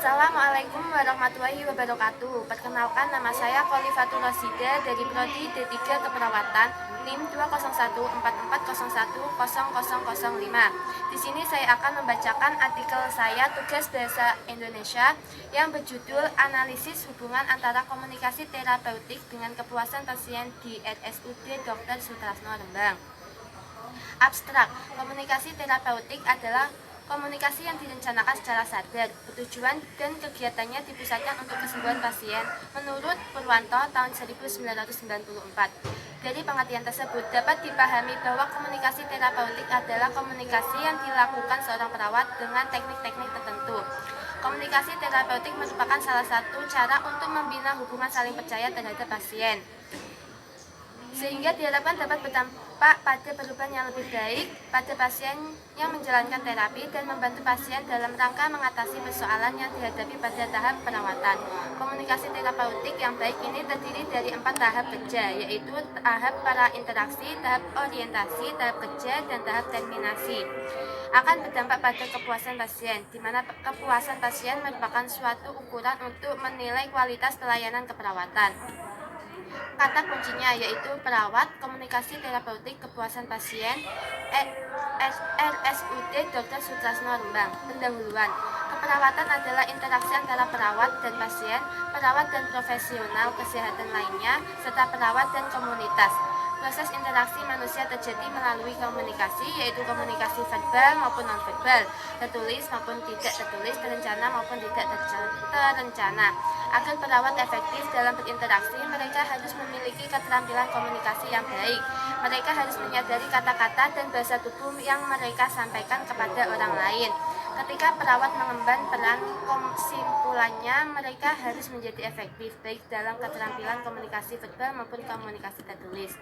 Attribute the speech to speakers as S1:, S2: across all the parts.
S1: Assalamualaikum warahmatullahi wabarakatuh. Perkenalkan, nama saya Khalifatul Rasida dari Prodi D3 Keperawatan NIM 20144010005. Di sini saya akan membacakan artikel saya tugas bahasa Indonesia yang berjudul Analisis Hubungan Antara Komunikasi Terapeutik dengan Kepuasan Pasien di RSUD Dr. Sutrasno Rembang. Abstrak, komunikasi terapeutik adalah komunikasi yang direncanakan secara sadar, bertujuan dan kegiatannya dipusatkan untuk kesembuhan pasien menurut Purwanto tahun 1994. Dari pengertian tersebut dapat dipahami bahwa komunikasi terapeutik adalah komunikasi yang dilakukan seorang perawat dengan teknik-teknik tertentu. Komunikasi terapeutik merupakan salah satu cara untuk membina hubungan saling percaya terhadap pasien, sehingga diharapkan dapat berdampak pada perubahan yang lebih baik pada pasien yang menjalankan terapi dan membantu pasien dalam rangka mengatasi persoalan yang dihadapi pada tahap perawatan. Komunikasi terapeutik yang baik ini terdiri dari 4 tahap kerja, yaitu tahap para-interaksi, tahap orientasi, tahap kerja, dan tahap terminasi. Akan berdampak pada kepuasan pasien, di mana kepuasan pasien merupakan suatu ukuran untuk menilai kualitas pelayanan keperawatan. Kata kuncinya yaitu perawat, komunikasi terapeutik, kepuasan pasien, RSUD Dr. Sutrasno Rembang. Pendahuluan. Keperawatan adalah interaksi antara perawat dan pasien, perawat dan profesional kesehatan lainnya, serta perawat dan komunitas. Proses interaksi manusia terjadi melalui komunikasi, yaitu komunikasi verbal maupun non-verbal, tertulis maupun tidak tertulis, terencana maupun tidak terencana. Agar perawat efektif dalam berinteraksi, mereka harus memiliki keterampilan komunikasi yang baik. Mereka harus menyadari kata-kata dan bahasa tubuh yang mereka sampaikan kepada orang lain. Ketika perawat mengemban peran, kesimpulannya mereka harus menjadi efektif baik dalam keterampilan komunikasi verbal maupun komunikasi tertulis.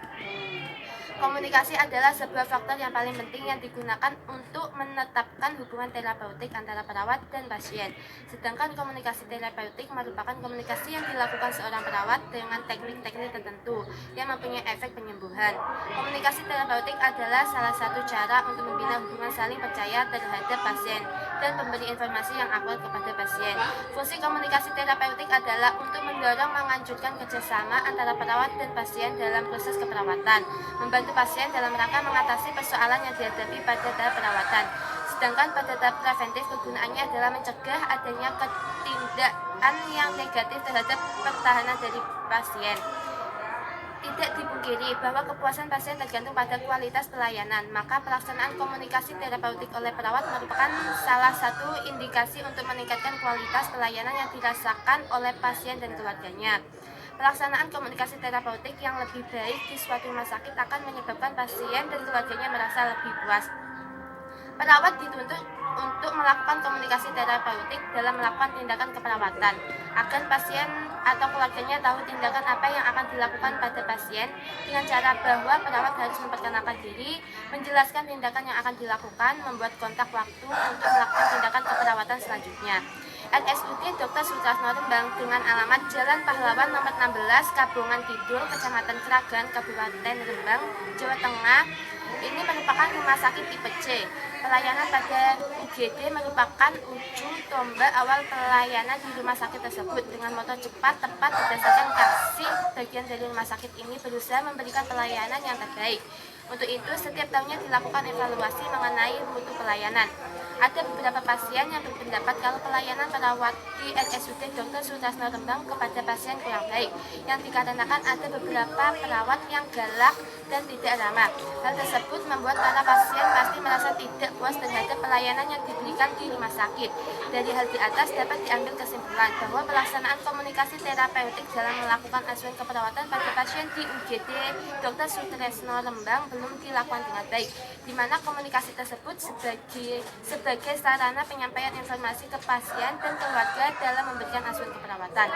S1: Komunikasi adalah sebuah faktor yang paling penting yang digunakan untuk menetapkan hubungan terapeutik antara perawat dan pasien. Sedangkan komunikasi terapeutik merupakan komunikasi yang dilakukan seorang perawat dengan teknik-teknik tertentu yang mempunyai efek penyembuhan. Komunikasi terapeutik adalah salah satu cara untuk membina hubungan saling percaya terhadap pasien dan memberi informasi yang akurat kepada pasien. Fungsi komunikasi terapeutik adalah untuk mendorong menganjurkan kerjasama antara perawat dan pasien dalam proses keperawatan, membantu pasien dalam rangka mengatasi persoalan yang dihadapi pada tahap perawatan. Sedangkan pada tahap preventif kegunaannya adalah mencegah adanya ketindakan yang negatif terhadap pertahanan dari pasien. Tidak dipungkiri bahwa kepuasan pasien tergantung pada kualitas pelayanan, maka pelaksanaan komunikasi terapeutik oleh perawat merupakan salah satu indikasi untuk meningkatkan kualitas pelayanan yang dirasakan oleh pasien dan keluarganya. Pelaksanaan komunikasi terapeutik yang lebih baik di suatu rumah sakit akan menyebabkan pasien dan keluarganya merasa lebih puas. Perawat dituntut untuk melakukan komunikasi terapeutik dalam melakukan tindakan keperawatan, agar pasien atau keluarganya tahu tindakan apa yang akan dilakukan pada pasien, dengan cara bahwa perawat harus memperkenalkan diri, menjelaskan tindakan yang akan dilakukan, membuat kontak waktu untuk melakukan tindakan keperawatan selanjutnya. RSUD Dr. Sutrasno Rembang dengan alamat Jalan Pahlawan nomor 16, Kabongan Kidul, Kecamatan Kragan, Kabupaten Rembang, Jawa Tengah. Ini merupakan rumah sakit tipe C. Pelayanan pada UGD merupakan ujung tombak awal pelayanan di rumah sakit tersebut. Dengan moto cepat, tepat, berdasarkan kasih, bagian dari rumah sakit ini berusaha memberikan pelayanan yang terbaik. Untuk itu, setiap tahunnya dilakukan evaluasi mengenai mutu pelayanan. Ada beberapa pasien yang berpendapat kalau pelayanan perawat di RSUD Dr. Sutrasno Rembang kepada pasien kurang baik, yang dikarenakan ada beberapa perawat yang galak dan tidak ramah. Hal tersebut membuat para pasien pasti merasa tidak puas terhadap pelayanan yang diberikan di rumah sakit. Dari hal di atas dapat diambil kesimpulan bahwa pelaksanaan komunikasi terapeutik dalam melakukan asuhan keperawatan pada pasien di UGD Dr. Sutrasno Rembang belum dilakukan dengan baik, di mana komunikasi tersebut sebagai sarana penyampaian informasi ke pasien dan keluarga dalam memberikan asuhan keperawatan.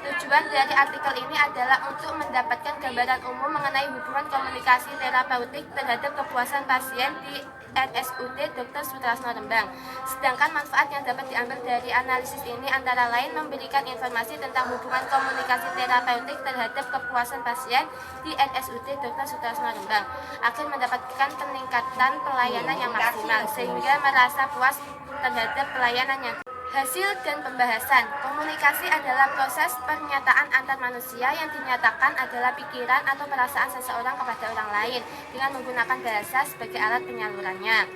S1: Tujuan dari artikel ini adalah untuk mendapatkan gambaran umum mengenai hubungan komunikasi terapeutik terhadap kepuasan pasien di RSUD Dr. Sutrasno Rembang. Sedangkan manfaat yang dapat diambil dari analisis ini antara lain memberikan informasi tentang hubungan komunikasi terapeutik terhadap kepuasan pasien di RSUD Dr. Sutrasno Rembang akan mendapatkan peningkatan pelayanan yang maksimal sehingga merasa puas terhadap pelayanan yang Hasil dan pembahasan. Komunikasi adalah proses pernyataan antar manusia yang dinyatakan adalah pikiran atau perasaan seseorang kepada orang lain dengan menggunakan bahasa sebagai alat penyalurannya.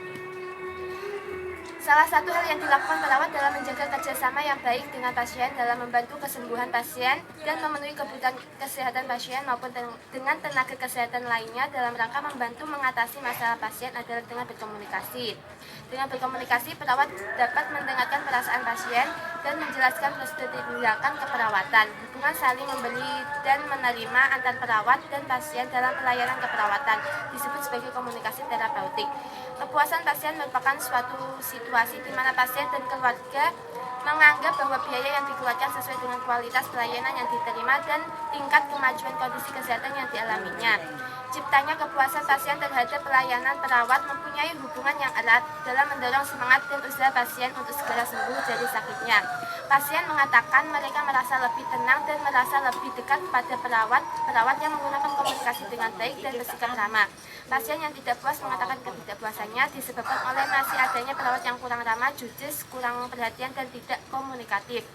S1: Salah satu hal yang dilakukan perawat dalam menjaga kerjasama yang baik dengan pasien dalam membantu kesembuhan pasien dan memenuhi kebutuhan kesehatan pasien maupun dengan tenaga kesehatan lainnya dalam rangka membantu mengatasi masalah pasien adalah dengan berkomunikasi. Dengan berkomunikasi, perawat dapat mendengarkan perasaan pasien dan menjelaskan prosedur tindakan keperawatan. Hubungan saling memberi dan menerima antar perawat dan pasien dalam pelayanan keperawatan disebut sebagai komunikasi terapeutik. Kepuasan pasien merupakan suatu situasi di mana pasien dan keluarga menganggap bahwa biaya yang dikeluarkan sesuai dengan kualitas pelayanan yang diterima dan tingkat kemajuan kondisi kesehatan yang dialaminya. Ciptanya kepuasan pasien terhadap pelayanan perawat mempunyai hubungan yang erat dalam mendorong semangat dan usaha pasien untuk segera sembuh dari sakitnya. Pasien mengatakan mereka merasa lebih tenang dan merasa lebih dekat pada perawat yang menggunakan komunikasi dengan baik dan bersikap ramah. Pasien yang tidak puas mengatakan ketidakpuasannya disebabkan oleh masih adanya perawat yang kurang ramah, judes, kurang perhatian, dan tidak komunikatif.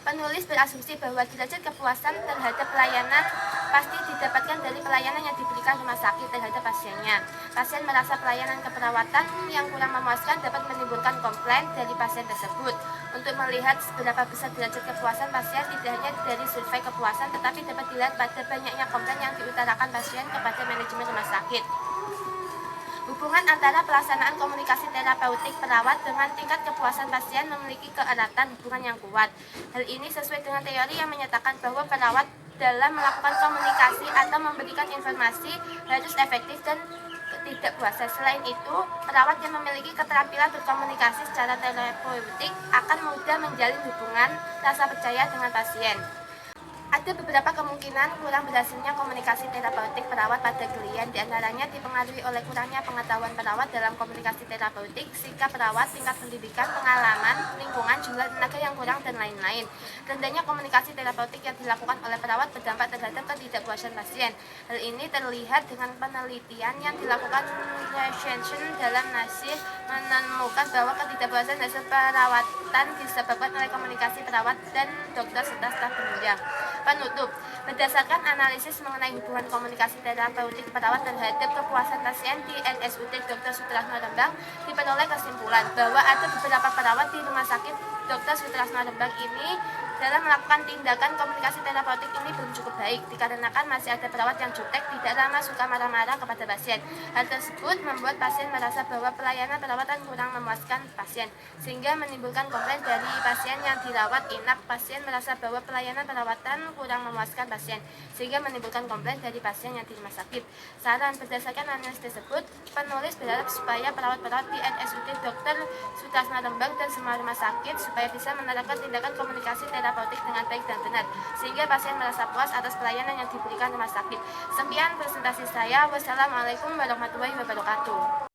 S1: Penulis berasumsi bahwa derajat kepuasan terhadap pelayanan pasti didapatkan dari pelayanan yang diberikan rumah sakit terhadap pasiennya. Pasien merasa pelayanan keperawatan yang kurang memuaskan dapat menimbulkan komplain dari pasien tersebut. Untuk melihat seberapa besar derajat kepuasan pasien tidak hanya dari survei kepuasan, tetapi dapat dilihat pada banyaknya komplain yang diutarakan pasien kepada manajemen rumah sakit. Hubungan antara pelaksanaan komunikasi terapeutik perawat dengan tingkat kepuasan pasien memiliki keeratan hubungan yang kuat. Hal ini sesuai dengan teori yang menyatakan bahwa perawat dalam melakukan komunikasi atau memberikan informasi harus efektif dan tidak puasa. Selain itu, perawat yang memiliki keterampilan berkomunikasi secara terapeutik akan mudah menjalin hubungan rasa percaya dengan pasien. Ada beberapa kemungkinan kurang berhasilnya komunikasi terapeutik perawat pada klien, diantaranya dipengaruhi oleh kurangnya pengetahuan perawat dalam komunikasi terapeutik, sikap perawat, tingkat pendidikan, pengalaman, lingkungan, jumlah tenaga yang kurang, dan lain-lain. Rendahnya komunikasi terapeutik yang dilakukan oleh perawat berdampak terhadap ketidakpuasan pasien. Hal ini terlihat dengan penelitian yang dilakukan Recension dalam Nasir menemukan bahwa ketidakpuasan hasil perawatan disebabkan oleh komunikasi perawat dan dokter serta staf penunjang. Penutup, berdasarkan analisis mengenai hubungan komunikasi terapeutik perawat terhadap kepuasan pasien di RSUD Dr. Soetrisno Rembang, diperoleh kesimpulan bahwa ada beberapa perawat di rumah sakit Dr. Soetrisno Rembang ini dalam melakukan tindakan komunikasi terapeutik ini belum cukup baik, dikarenakan masih ada perawat yang jutek, tidak ramah, suka marah-marah kepada pasien. Hal tersebut membuat pasien merasa bahwa pelayanan perawatan kurang memuaskan pasien, sehingga menimbulkan komplain dari pasien yang dirawat inap. Pasien merasa bahwa pelayanan perawatan kurang memuaskan pasien, sehingga menimbulkan komplain dari pasien yang di rumah sakit. Saran berdasarkan analisis tersebut, penulis berharap supaya perawat-perawat di RSUD Dr. Soetrisno Rembang dan semua rumah sakit supaya bisa menerapkan tindakan komunikasi terapeutik dengan baik dan benar, sehingga pasien merasa puas atas pelayanan yang diberikan rumah sakit. Sekian presentasi saya. Wassalamualaikum warahmatullahi wabarakatuh.